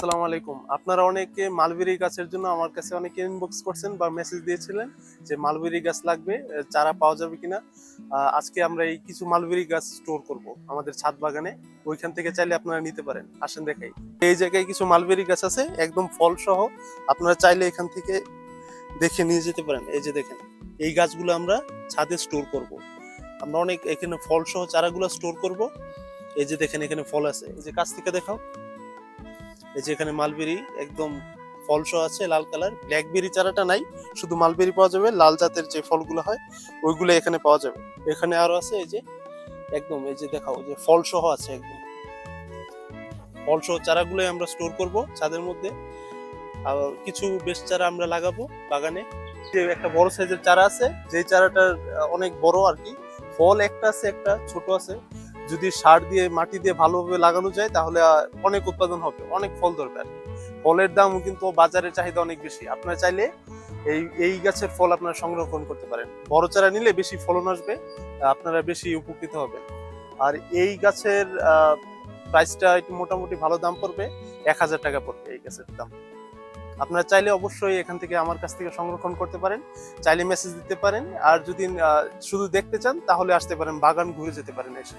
আসসালামু আলাইকুম। আপনারা অনেকে মালবেরি গাছের জন্য আমার কাছে অনেকে ইনবক্স করছেন বা মেসেজ দিয়েছিলেন যে মালবেরি গাছ লাগবে, চারা পাওয়া যাবে কিনা। আজকে আমরা এই কিছু মালবেরি গাছ স্টোর করব আমাদের ছাদ বাগানে। ওইখান থেকে চাইলে আপনারা নিতে পারেন। আসেন দেখাই। এই জায়গায় কিছু মালবেরি গাছ আছে একদম ফল সহ। আপনারা চাইলে এখান থেকে দেখে নিয়ে যেতে পারেন। এই যে দেখেন, এই গাছগুলো আমরা ছাদে স্টোর করব। আমরা অনেক এখানে ফল সহ চারাগুলো স্টোর করব। এই যে দেখেন, এখানে ফল আছে। এই যে কাছ থেকে দেখাও। এই যে এখানে মালবেরি একদম ফলসহ আছে, লাল কালার। ব্ল্যাকবেরি চারাটা নাই, শুধু মালবেরি পাওয়া যাবে। লাল জাতের যে ফলগুলো হয় ওইগুলো এখানে পাওয়া যাবে। এখানে আরো আছে, এই যে একদম, এই যে দেখাও, যে ফলসহ আছে একদম। ফলসহ চারাগুলো আমরা স্টোর করব ছাদের মধ্যে। আর কিছু বেশ চারা আমরা লাগাবো বাগানে। যে একটা বড় সাইজের চারা আছে, যে চারাটার অনেক বড় আর কি। ফল একটা আছে, একটা ছোট আছে। যদি সার দিয়ে মাটি দিয়ে ভালোভাবে লাগানো যায় তাহলে অনেক উৎপাদন হবে, অনেক ফল ধরবে আর কি। ফলের দাম কিন্তু বাজারের চাহিদা অনেক বেশি। আপনারা চাইলে এই এই গাছের ফল আপনারা সংরক্ষণ করতে পারেন। বড় চারা নিলে বেশি ফলন আসবে, আপনারা বেশি উপকৃত হবেন। আর এই গাছের প্রাইসটা একটু মোটামুটি ভালো দাম পড়বে, 1000 টাকা পড়বে এই গাছের দাম। আপনারা চাইলে অবশ্যই এখান থেকে আমার কাছ থেকে সংরক্ষণ করতে পারেন, চাইলে মেসেজ দিতে পারেন। আর যদি শুধু দেখতে চান তাহলে আসতে পারেন, বাগান ঘুরে যেতে পারেন এসে।